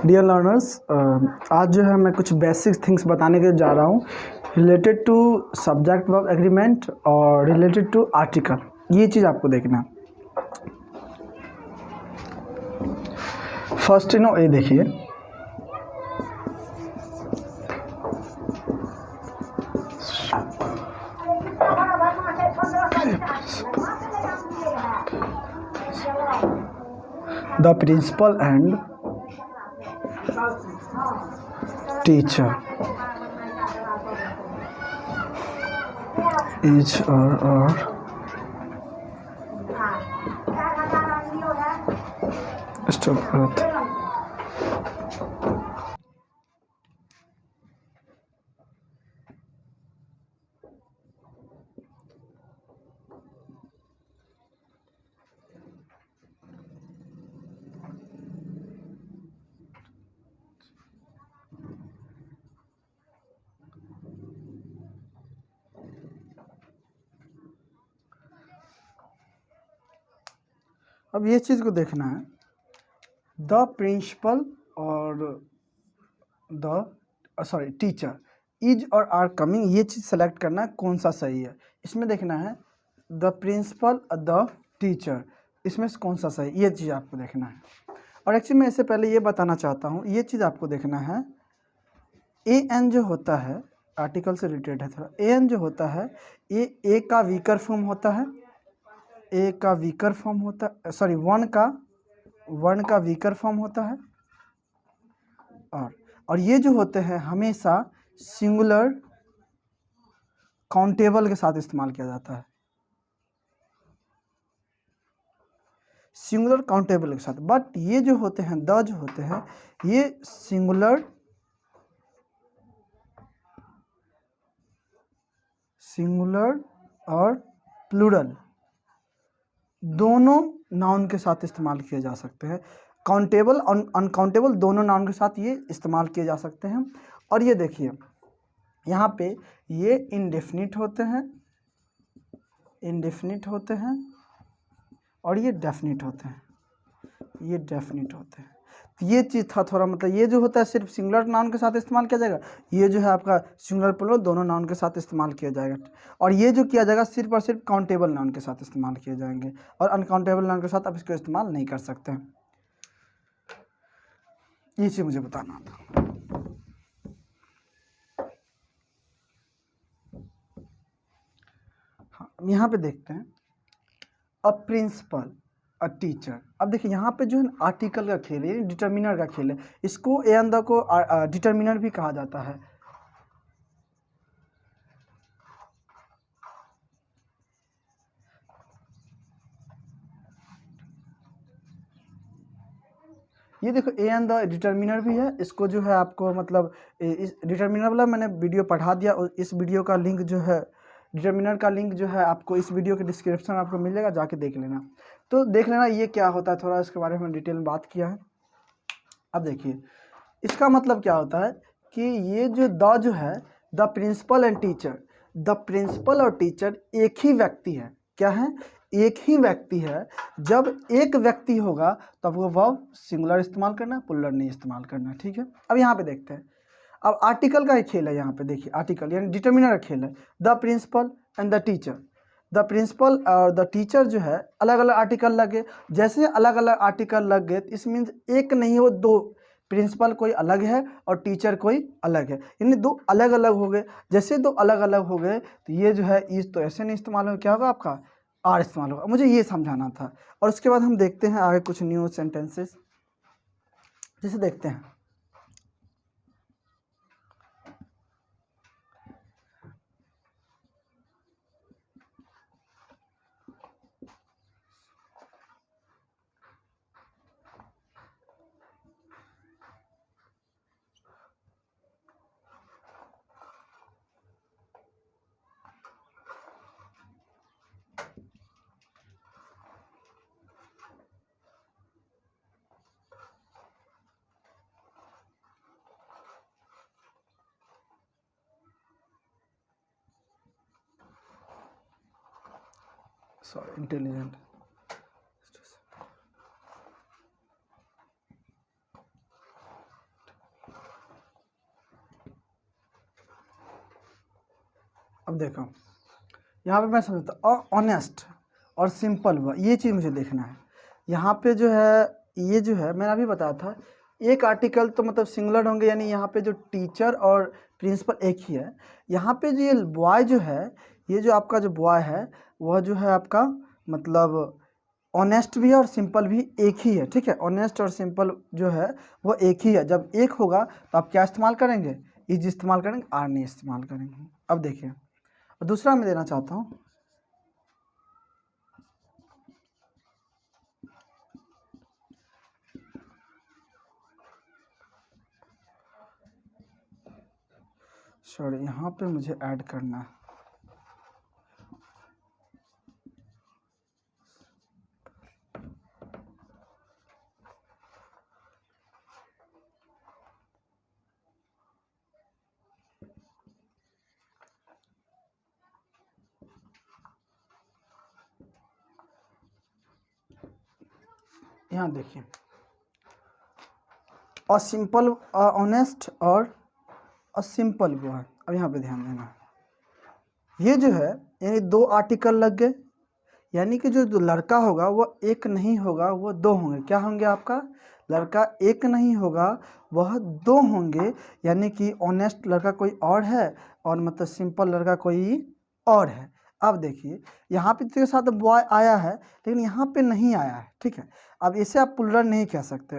Dear learners, आज जो है मैं कुछ बेसिक थिंग्स बताने के जा रहा हूँ related to subject verb agreement और रिलेटेड टू आर्टिकल। ये चीज़ आपको देखना है। फर्स्ट ये देखिए, the principal and teacher each are stop growth. अब ये चीज़ को देखना है, द प्रिंसिपल और टीचर इज और आर कमिंग, ये चीज़ सेलेक्ट करना है कौन सा सही है। इसमें देखना है द प्रिंसिपल द टीचर, इसमें से कौन सा सही, ये चीज़ आपको देखना है। और एक्चुअली मैं इससे पहले ये बताना चाहता हूँ, ये चीज़ आपको देखना है, ए एन जो होता है आर्टिकल से रिलेटेड है थोड़ा। ए एन जो होता है ये ए का वीकर फॉर्म होता है, ए का वीकर फॉर्म होता है, सॉरी वन का वीकर फॉर्म होता है। और ये जो होते हैं हमेशा सिंगुलर काउंटेबल के साथ इस्तेमाल किया जाता है, सिंगुलर काउंटेबल के साथ। बट ये जो होते हैं द जो होते हैं ये सिंगुलर और प्लूरल दोनों नाउन के साथ इस्तेमाल किए जा सकते हैं। काउंटेबल और अनकाउंटेबल दोनों नाउन के साथ ये इस्तेमाल किए जा सकते हैं। और ये देखिए यहाँ पे ये इंडेफिनिट होते हैं और ये डेफिनिट होते हैं, तो ये चीज़ था थोड़ा, मतलब ये जो होता है सिर्फ सिंगुलर नाउन के साथ इस्तेमाल किया जाएगा, ये जो है आपका सिंगुलर प्लूरल दोनों नाउन के साथ इस्तेमाल किया जाएगा। और ये जो किया जाएगा सिर्फ और सिर्फ काउंटेबल नाउन के साथ इस्तेमाल किए जाएंगे, और अनकाउंटेबल नाउन के साथ आप इसको इस्तेमाल नहीं कर सकते हैं। ये चीज़ मुझे बताना था। हाँ, यहाँ पे देखते हैं अ प्रिंसिपल अ टीचर। अब देखिए यहाँ पे जो है आर्टिकल का खेल है, डिटर्मिनर का खेल है। इसको ए एंड द को डिटर्मिनर भी कहा जाता है। ये देखो ए एंड द डिटर्मिनर भी है। इसको जो है आपको मतलब इस डिटर्मिनर वाला मैंने वीडियो पढ़ा दिया, और इस वीडियो का लिंक जो है डिटर्मिनर का लिंक जो है आपको इस वीडियो के डिस्क्रिप्शन में आपको मिलेगा, जाके देख लेना। तो देख लेना ये क्या होता है, थोड़ा इसके बारे में डिटेल में बात किया है। अब देखिए इसका मतलब क्या होता है कि ये जो द जो है the principal and teacher, the principal और टीचर एक ही व्यक्ति है। क्या है? एक ही व्यक्ति है। जब एक व्यक्ति होगा तब वो वर्ब सिंगुलर इस्तेमाल करना है, प्लूरल नहीं इस्तेमाल करना है। ठीक है, अब यहाँ पे देखते हैं। अब आर्टिकल का एक खेल है, यहाँ पे देखिए आर्टिकल यानी डिटर्मिनर का खेल है। The principal and the teacher, the principal और द टीचर जो है अलग अलग आर्टिकल लगे। जैसे अलग अलग आर्टिकल लग गए, इस मीन्स एक नहीं हो दो, प्रिंसिपल कोई अलग है और टीचर कोई अलग है, यानी दो अलग अलग हो गए। जैसे दो अलग अलग हो गए तो ये जो है इस तो ऐसे नहीं इस्तेमाल होगा, क्या होगा आपका आर इस्तेमाल होगा। मुझे ये समझाना था। और उसके बाद हम देखते हैं आगे कुछ न्यू सेंटेंसेस, जैसे देखते हैं इंटेलिजेंट। अब देखो यहाँ पे मैं समझता और ऑनेस्ट और सिंपल हुआ, ये चीज़ मुझे देखना है। यहाँ पे जो है ये जो है मैंने अभी बताया था, एक आर्टिकल तो मतलब सिंगुलर होंगे, यानी यहाँ पे जो टीचर और प्रिंसिपल एक ही है। यहाँ पे जो ये बॉय जो है, ये जो आपका जो बॉय है वह जो है आपका मतलब ऑनेस्ट भी है और सिंपल भी एक ही है, ठीक है। ऑनेस्ट और सिंपल जो है वो एक ही है। जब एक होगा तो आप क्या इस्तेमाल करेंगे, इज इस्तेमाल करेंगे, आर नहीं इस्तेमाल करेंगे। अब देखिए और दूसरा मैं देना चाहता हूँ, सॉरी यहाँ पे मुझे ऐड करना है। यहाँ देखिए और सिंपल ऑनेस्ट और सिंपल वो है। अब यहाँ पे ध्यान देना, ये जो है यानी दो आर्टिकल लग गए, यानी कि जो लड़का होगा वो एक नहीं होगा, वो दो होंगे। क्या होंगे आपका, लड़का एक नहीं होगा, वह दो होंगे। यानी कि ऑनेस्ट लड़का कोई और है और मतलब सिंपल लड़का कोई और है। अब देखिए यहाँ पे इसके साथ बॉय आया है लेकिन यहाँ पे नहीं आया है, ठीक है। अब इसे आप प्लुरल नहीं कह सकते।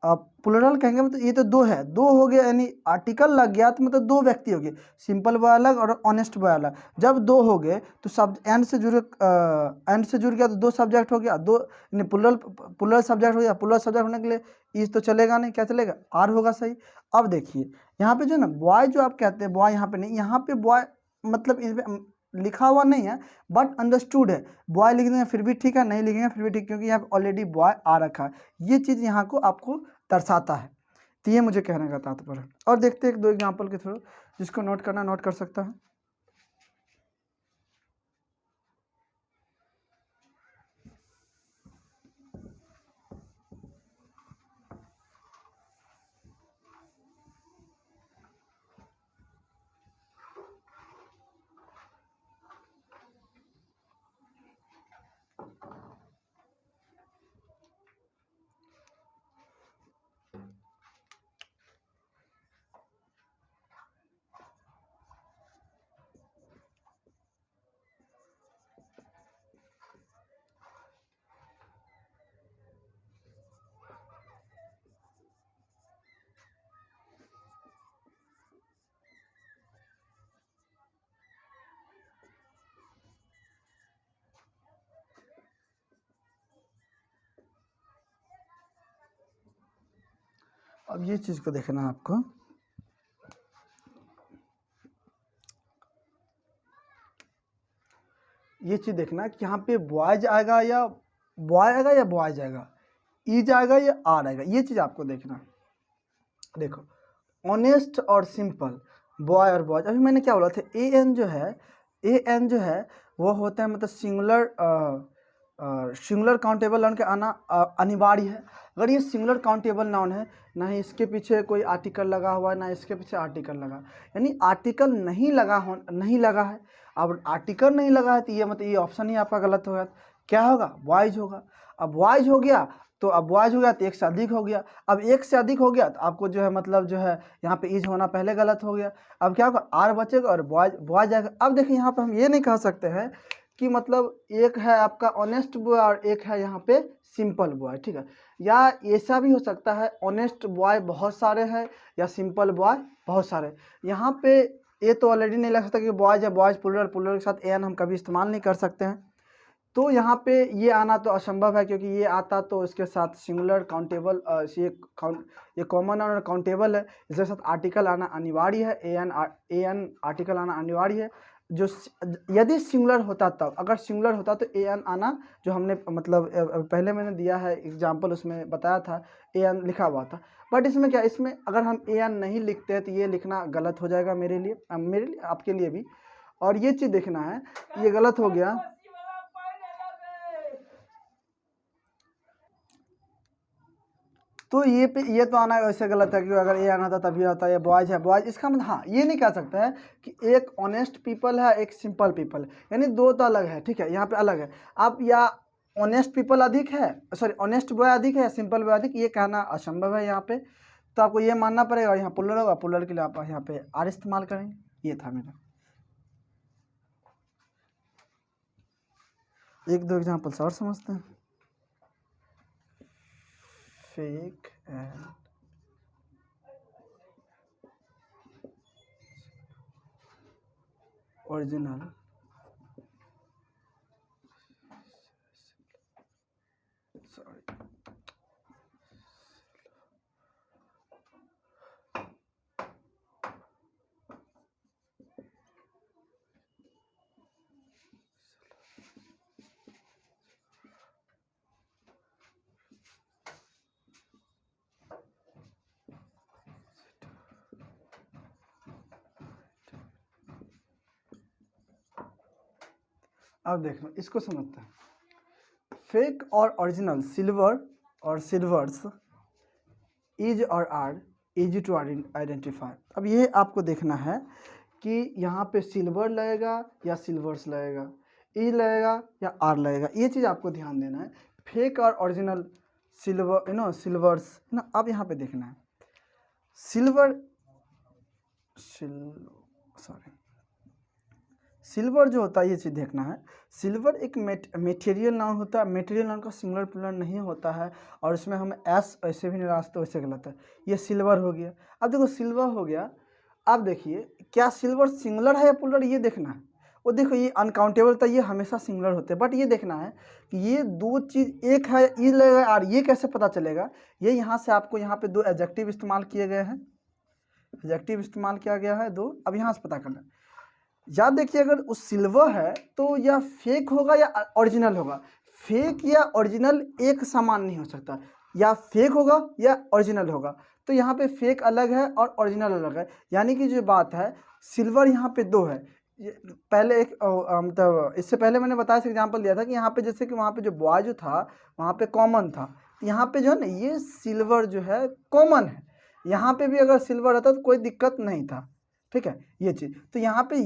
अब प्लुरल कहेंगे मतलब ये तो दो है, दो हो गया यानी आर्टिकल लग गया तो मतलब दो व्यक्ति हो गए, सिंपल बॉय अलग और ऑनेस्ट बॉय अलग। जब दो हो गए तो सब एंड से जुड़ गया तो दो सब्जेक्ट हो गया, दो यानी प्लुरल सब्जेक्ट हो गया। प्लुरल सब्जेक्ट होने के लिए इज तो चलेगा नहीं, क्या चलेगा, आर होगा, सही। अब देखिए यहाँ पे जो ना बॉय जो आप कहते हैं बॉय यहाँ पे नहीं, यहाँ पे बॉय मतलब इसमें लिखा हुआ नहीं है बट अंडरस्टूड है। बॉय लिख देंगे फिर भी ठीक है, नहीं लिखेंगे फिर भी ठीक, क्योंकि यहाँ पे ऑलरेडी बॉय आ रखा है। ये चीज़ यहाँ को आपको दर्शाता है। तो ये मुझे कहने का तात्पर्य है। और देखते हैं एक दो एग्जाम्पल के थ्रू, जिसको नोट करना नोट कर सकता है। अब ये चीज़ को देखना है आपको, ये चीज़ देखना कि यहाँ पे बॉयज आएगा या बॉय आएगा या बॉयज आएगा, ईज आएगा या आर आएगा, ये चीज़ आपको देखना। देखो ऑनेस्ट और सिंपल, बॉय और बॉयज, अभी मैंने क्या बोला था, ए एन जो है वो होता है मतलब सिंगुलर काउंटेबल नाउन के आना अनिवार्य है। अगर ये सिंगुलर काउंटेबल नाउन है, ना ही इसके पीछे कोई आर्टिकल लगा हुआ है ना इसके पीछे आर्टिकल लगा, यानी आर्टिकल नहीं लगा है। अब आर्टिकल नहीं लगा है तो ये मतलब ये ऑप्शन ही आपका गलत होगा। क्या होगा, बॉयज होगा। अब बॉयज हो गया तो अब बॉयज हो गया तो एक से अधिक हो गया। अब एक से अधिक हो गया तो आपको जो है मतलब जो है यहाँ पे इज होना पहले गलत हो गया। अब क्या होगा, आर बचेगा और बॉयज आएगा। अब देखिए यहाँ पे हम ये नहीं कह सकते हैं कि मतलब एक है आपका ऑनेस्ट बॉय और एक है यहाँ पे सिंपल बॉय, ठीक है। या ऐसा भी हो सकता है ऑनेस्ट बॉय बहुत सारे हैं या सिंपल बॉय बहुत सारे। यहाँ पे ये तो ऑलरेडी नहीं लग सकता कि बॉयज है, बॉयज प्लुरल के साथ एन हम कभी इस्तेमाल नहीं कर सकते हैं। तो यहाँ पे ये आना तो असंभव है, क्योंकि ये आता तो इसके साथ सिंगुलर काउंटेबल ये कॉमन और काउंटेबल है, इसके साथ आर्टिकल आना अनिवार्य है, ए एन आर्टिकल आना अनिवार्य है। जो यदि सिंगुलर होता तब, अगर सिंगुलर होता तो ए एन आना, जो हमने मतलब पहले मैंने दिया है एग्जाम्पल उसमें बताया था ए एन लिखा हुआ था। बट इसमें क्या, इसमें अगर हम ए एन नहीं लिखते हैं तो ये लिखना गलत हो जाएगा मेरे लिए आपके लिए भी। और ये चीज़ देखना है, ये गलत हो गया। तो ये तो आना वैसे गलत है कि अगर ये आना था तभी आता है, ये बॉयज़ है बॉयज़, इसका मतलब हाँ ये नहीं कह सकते हैं कि एक ऑनेस्ट पीपल है एक सिंपल पीपल, यानी दो तो अलग है, ठीक है, यहाँ पे अलग है। आप या ऑनेस्ट पीपल अधिक है, सॉरी ऑनेस्ट बॉय अधिक है, सिंपल बॉय अधिक, ये कहना असंभव है यहाँ पे। तो आपको ये मानना पड़ेगा, यहाँ पुलर होगा, पुलर के लिए आप यहाँ पे आर इस्तेमाल करेंगे। ये था मेरा एक दो एग्जाम्पल्स और समझते हैं। फेक एंड ओरिजिनल सॉरी अब देखना इसको समझते हैं। फेक और ओरिजिनल, सिल्वर और सिल्वर्स, इज और आर, इजी टू आइडेंटिफाई। अब ये आपको देखना है कि यहाँ पे सिल्वर लगेगा या सिल्वर्स लगेगा, इज लगेगा या आर लगेगा, ये चीज़ आपको ध्यान देना है। फेक और ओरिजिनल, सिल्वर सिल्वर्स है ना। अब यहाँ पे देखना है सिल्वर सिल्वर जो होता है, ये चीज़ देखना है। सिल्वर एक मेटेरियल नाउन होता है, मेटेरियल नाउन का सिंगुलर प्लूरल नहीं होता है, और इसमें हम एस ऐसे भी नहीं रास्ते, वैसे गलत है। ये सिल्वर हो गया। अब देखो सिल्वर हो गया, अब देखिए क्या सिल्वर सिंगुलर है या प्लूरल, ये देखना है। वो देखो ये अनकाउंटेबल था, ये हमेशा सिंगुलर होते हैं, बट ये देखना है कि ये दो चीज़ एक है, ई लगेगा और ये कैसे पता चलेगा। ये यहाँ से आपको यहाँ पे दो एडजेक्टिव इस्तेमाल किए गए हैं, एडजेक्टिव इस्तेमाल किया गया है दो। अब यहाँ से पता करना है, याद देखिए अगर वो सिल्वर है तो या फेक होगा या ओरिजिनल होगा। फेक या ओरिजिनल एक समान नहीं हो सकता, या फेक होगा या ओरिजिनल होगा। तो यहाँ पे फेक अलग है और ओरिजिनल अलग है, यानी कि जो बात है सिल्वर यहाँ पे दो है। पहले एक मतलब इससे पहले मैंने बताया था, एग्जांपल दिया था कि यहाँ पे जैसे कि वहाँ पे जो बॉय जो था वहाँ पे कॉमन था, यहाँ पे जो है ना ये सिल्वर जो है कॉमन है। यहाँ पे भी अगर सिल्वर रहता तो कोई दिक्कत नहीं था, ठीक है ये चीज़। तो यहाँ पे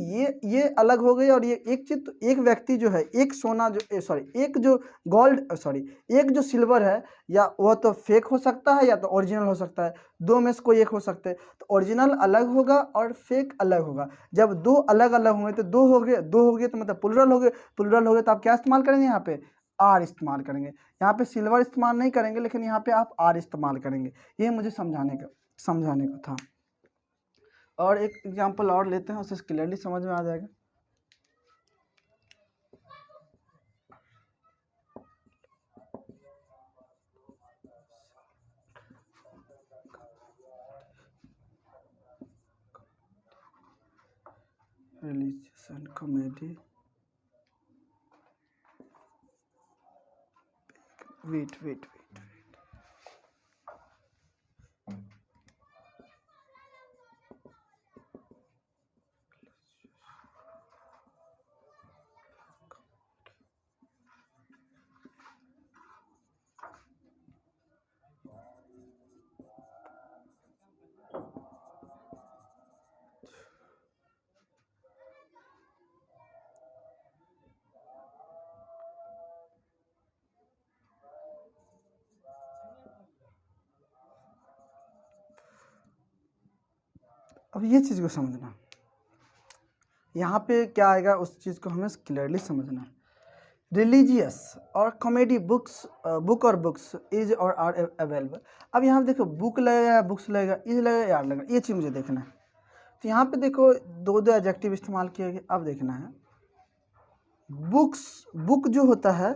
ये अलग हो गई, और ये एक चीज़, तो एक व्यक्ति जो है एक सोना जो सॉरी एक जो गोल्ड सॉरी एक जो सिल्वर है, या वह तो फेक हो सकता है या तो ओरिजिनल हो सकता है, दो में से कोई एक हो सकते हैं। तो ओरिजिनल अलग होगा और फेक अलग होगा। जब दो अलग अलग होंगे तो दो हो गए तो मतलब प्लुरल हो गए। प्लुरल हो गए तो आप क्या इस्तेमाल करेंगे, यहाँ पे आर इस्तेमाल करेंगे। यहाँ पे सिल्वर इस्तेमाल नहीं करेंगे, लेकिन यहाँ पे आप आर इस्तेमाल करेंगे। ये मुझे समझाने का था। और एक एग्जांपल और लेते हैं, उससे क्लियरली समझ में आ जाएगा। रिलीजियस एंड कॉमेडी, वेट अब ये चीज़ को समझना, यहाँ पे क्या आएगा उस चीज़ को हमें क्लियरली समझना है। रिलीजियस और कॉमेडी बुक और बुक्स इज और आर अवेलेबल। अब यहाँ पे देखो बुक लगेगा या बुक्स लगेगा, इज लगेगा या आर लगेगा, ये चीज़ मुझे देखना है। तो यहाँ पे देखो दो एडजेक्टिव इस्तेमाल किया गया। अब देखना है बुक जो होता है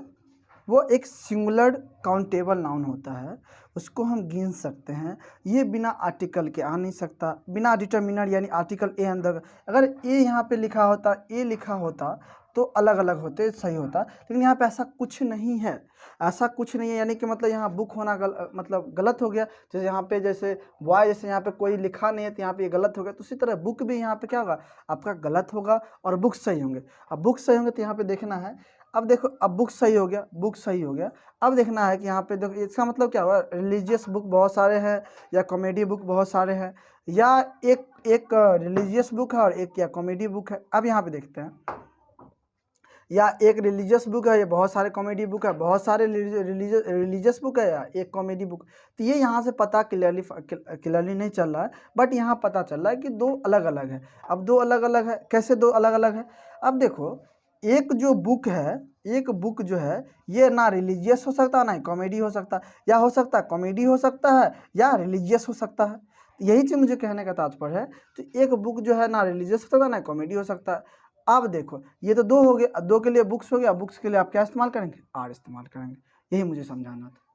वो एक सिंगुलर काउंटेबल नाउन होता है, उसको हम गिन सकते हैं। ये बिना आर्टिकल के आ नहीं सकता, बिना डिटर्मिनर यानी आर्टिकल ए अंदर। अगर ए यहाँ पे लिखा होता, ए लिखा होता तो अलग अलग होते, सही होता, लेकिन यहाँ पे ऐसा कुछ नहीं है। ऐसा कुछ नहीं है, यानी कि मतलब यहाँ बुक होना मतलब गलत हो गया। जैसे यहाँ पे जैसे बॉय, जैसे यहाँ पे कोई लिखा नहीं है तो यहाँ पे ये गलत हो गया। तो उसी तरह बुक भी यहाँ पे क्या होगा, आपका गलत होगा और बुक सही होंगे। अब बुक सही होंगे तो यहाँ पे देखना है अब देखो, अब बुक सही हो गया, बुक सही हो गया। अब देखना है कि यहाँ पे देखो इसका मतलब क्या हुआ, रिलीजियस बुक बहुत सारे हैं या कॉमेडी बुक बहुत सारे हैं, या एक एक रिलीजियस बुक है और एक या कॉमेडी बुक है। अब यहाँ पे देखते हैं, या एक रिलीजियस बुक है या बहुत सारे कॉमेडी बुक है, बहुत सारे रिलीजियस बुक है या एक कॉमेडी बुक। तो ये यहाँ से पता क्लियरली नहीं चल रहा है, बट यहाँ पता चल रहा है कि दो अलग अलग है। अब दो अलग अलग है, कैसे दो अलग अलग है? अब देखो, एक जो बुक है, एक बुक जो है ये ना रिलीजियस हो सकता ना ही कॉमेडी हो सकता, या हो सकता है कॉमेडी हो सकता है या रिलीजियस हो सकता है। यही चीज़ मुझे कहने का तात्पर्य है। तो एक बुक जो है ना रिलीजियस हो सकता ना कॉमेडी हो सकता है। अब देखो, ये तो दो हो गए, दो के लिए बुक्स हो गया, बुक्स के लिए आप क्या इस्तेमाल करेंगे? आर इस्तेमाल करेंगे। यही मुझे समझाना था।